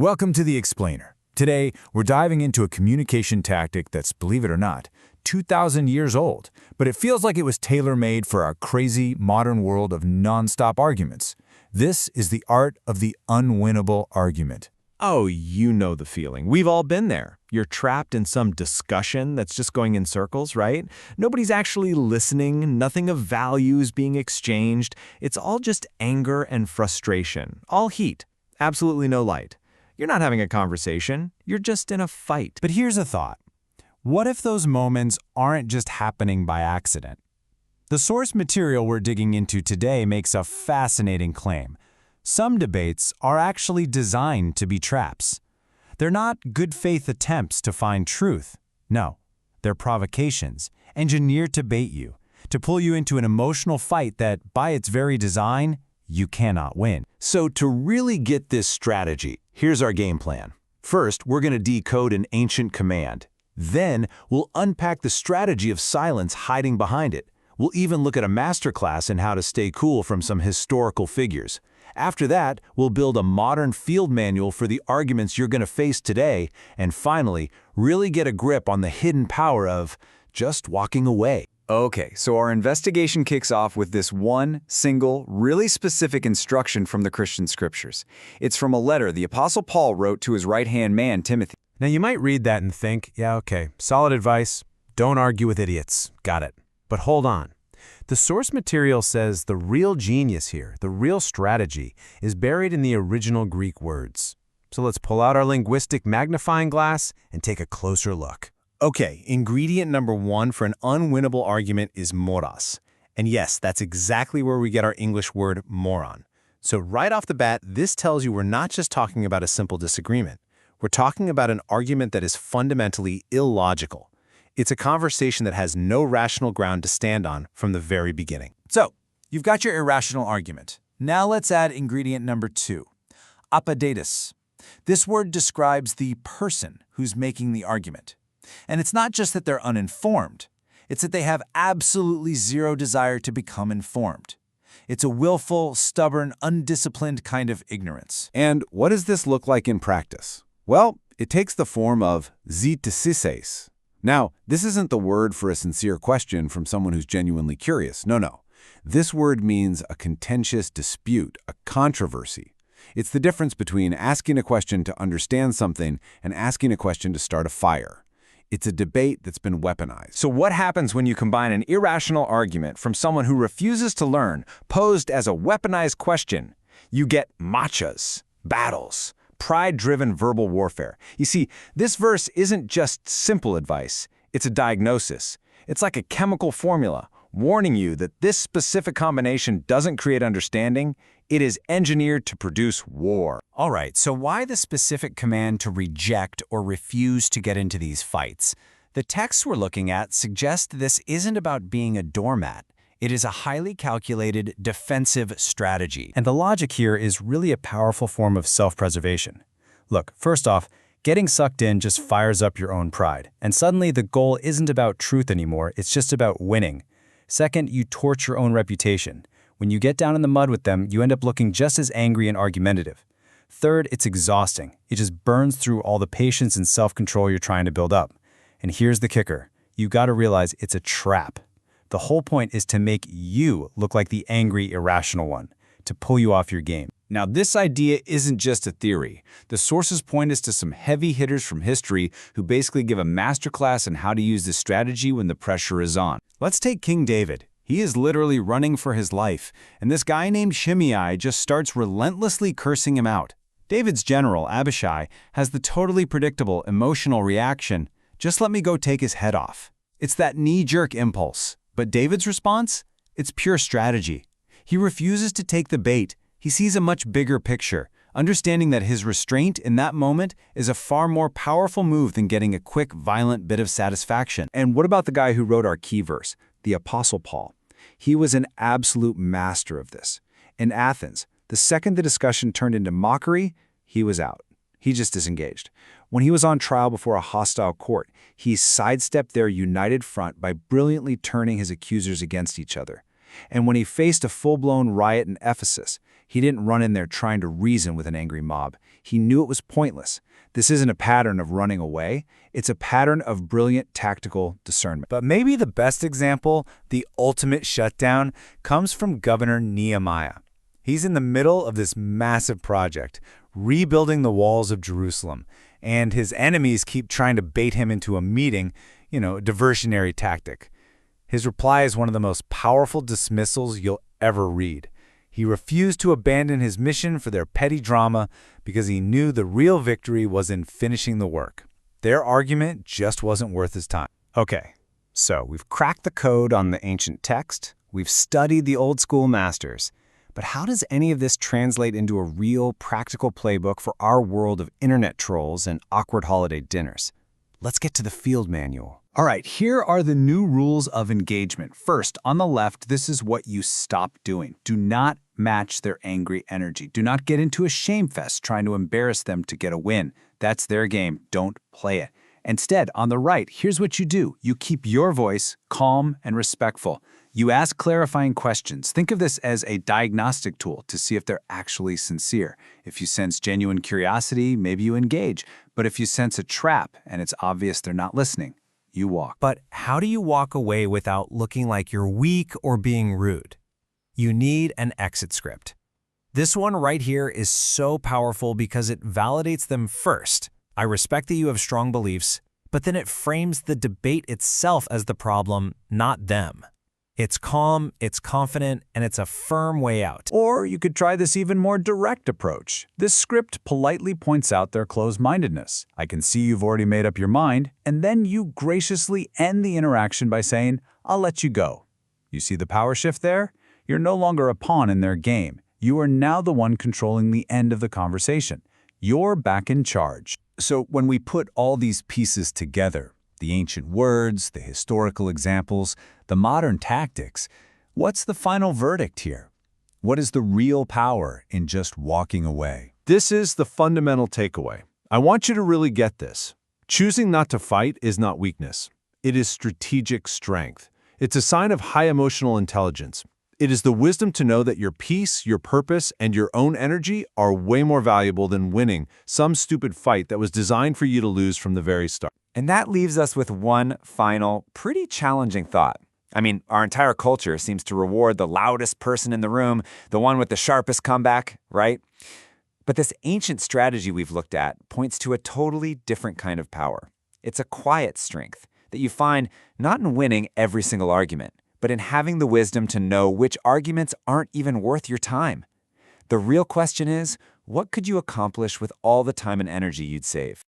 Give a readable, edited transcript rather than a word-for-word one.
Welcome to The Explainer. Today, we're diving into a communication tactic that's, believe it or not, 2,000 years old, but it feels like it was tailor-made for our crazy modern world of non-stop arguments. This is the art of the unwinnable argument. Oh, you know the feeling. We've all been there. You're trapped in some discussion that's just going in circles, right? Nobody's actually listening, nothing of value is being exchanged. It's all just anger and frustration, all heat, absolutely no light. You're not having a conversation, you're just in a fight. But here's a thought. What if those moments aren't just happening by accident? The source material we're digging into today makes a fascinating claim. Some debates are actually designed to be traps. They're not good faith attempts to find truth. No, they're provocations, engineered to bait you, to pull you into an emotional fight that, by its very design, you cannot win. So to really get this strategy, here's our game plan. First, we're going to decode an ancient command. Then, we'll unpack the strategy of silence hiding behind it. We'll even look at a masterclass in how to stay cool from some historical figures. After that, we'll build a modern field manual for the arguments you're going to face today, and finally, really get a grip on the hidden power of just walking away. Okay, so our investigation kicks off with this one, single, really specific instruction from the Christian scriptures. It's from a letter the Apostle Paul wrote to his right-hand man, Timothy. Now you might read that and think, yeah, okay, solid advice, don't argue with idiots, got it. But hold on. The source material says the real genius here, the real strategy, is buried in the original Greek words. So let's pull out our linguistic magnifying glass and take a closer look. Okay, ingredient number one for an unwinnable argument is mōros. And yes, that's exactly where we get our English word moron. So right off the bat, this tells you we're not just talking about a simple disagreement. We're talking about an argument that is fundamentally illogical. It's a conversation that has no rational ground to stand on from the very beginning. So, you've got your irrational argument. Now let's add ingredient number 2, apaideutos. This word describes the person who's making the argument. And it's not just that they're uninformed, it's that they have absolutely zero desire to become informed. It's a willful, stubborn, undisciplined kind of ignorance. And what does this look like in practice? Well, it takes the form of disagreements. Now, this isn't the word for a sincere question from someone who's genuinely curious. No. This word means a contentious dispute, a controversy. It's the difference between asking a question to understand something and asking a question to start a fire. It's a debate that's been weaponized. So what happens when you combine an irrational argument from someone who refuses to learn, posed as a weaponized question? You get matchas, battles, pride-driven verbal warfare. You see, this verse isn't just simple advice, it's a diagnosis. It's like a chemical formula, warning you that this specific combination doesn't create understanding, it is engineered to produce war. All right, so why the specific command to reject or refuse to get into these fights? The texts we're looking at suggest this isn't about being a doormat. It is a highly calculated defensive strategy. And the logic here is really a powerful form of self-preservation. Look, first off, getting sucked in just fires up your own pride. And suddenly the goal isn't about truth anymore, it's just about winning. Second, you torch your own reputation. When you get down in the mud with them, you end up looking just as angry and argumentative. Third, it's exhausting. It just burns through all the patience and self-control you're trying to build up. And here's the kicker. You gotta realize it's a trap. The whole point is to make you look like the angry, irrational one, to pull you off your game. Now, this idea isn't just a theory. The sources point us to some heavy hitters from history who basically give a masterclass on how to use this strategy when the pressure is on. Let's take King David. He is literally running for his life, and this guy named Shimei just starts relentlessly cursing him out. David's general, Abishai, has the totally predictable emotional reaction, "Just let me go take his head off." It's that knee-jerk impulse. But David's response? It's pure strategy. He refuses to take the bait. He sees a much bigger picture, understanding that his restraint in that moment is a far more powerful move than getting a quick, violent bit of satisfaction. And what about the guy who wrote our key verse, the Apostle Paul? He was an absolute master of this. In Athens, the second the discussion turned into mockery, he was out. He just disengaged. When he was on trial before a hostile court, he sidestepped their united front by brilliantly turning his accusers against each other. And when he faced a full-blown riot in Ephesus, He didn't run in there trying to reason with an angry mob. He knew it was pointless. This isn't a pattern of running away. It's a pattern of brilliant tactical discernment. But maybe the best example, the ultimate shutdown, comes from Governor Nehemiah. He's in the middle of this massive project, rebuilding the walls of Jerusalem, and his enemies keep trying to bait him into a meeting, a diversionary tactic. His reply is one of the most powerful dismissals you'll ever read. He refused to abandon his mission for their petty drama because he knew the real victory was in finishing the work. Their argument just wasn't worth his time. Okay, so we've cracked the code on the ancient text, we've studied the old school masters, but how does any of this translate into a real, practical playbook for our world of internet trolls and awkward holiday dinners? Let's get to the field manual. All right, here are the new rules of engagement. First, on the left, this is what you stop doing. Do not match their angry energy. Do not get into a shame fest trying to embarrass them to get a win. That's their game. Don't play it. Instead, on the right, here's what you do. You keep your voice calm and respectful. You ask clarifying questions. Think of this as a diagnostic tool to see if they're actually sincere. If you sense genuine curiosity, maybe you engage. But if you sense a trap and it's obvious they're not listening, you walk. But how do you walk away without looking like you're weak or being rude? You need an exit script. This one right here is so powerful because it validates them first. I respect that you have strong beliefs, but then it frames the debate itself as the problem, not them. It's calm, it's confident, and it's a firm way out. Or you could try this even more direct approach. This script politely points out their closed-mindedness. I can see you've already made up your mind, and then you graciously end the interaction by saying, I'll let you go. You see the power shift there? You're no longer a pawn in their game. You are now the one controlling the end of the conversation. You're back in charge. So when we put all these pieces together, the ancient words, the historical examples, the modern tactics, what's the final verdict here? What is the real power in just walking away? This is the fundamental takeaway. I want you to really get this. Choosing not to fight is not weakness. It is strategic strength. It's a sign of high emotional intelligence. It is the wisdom to know that your peace, your purpose, and your own energy are way more valuable than winning some stupid fight that was designed for you to lose from the very start. And that leaves us with one final, pretty challenging thought. I mean, our entire culture seems to reward the loudest person in the room, the one with the sharpest comeback, right? But this ancient strategy we've looked at points to a totally different kind of power. It's a quiet strength that you find not in winning every single argument, but in having the wisdom to know which arguments aren't even worth your time. The real question is, what could you accomplish with all the time and energy you'd save?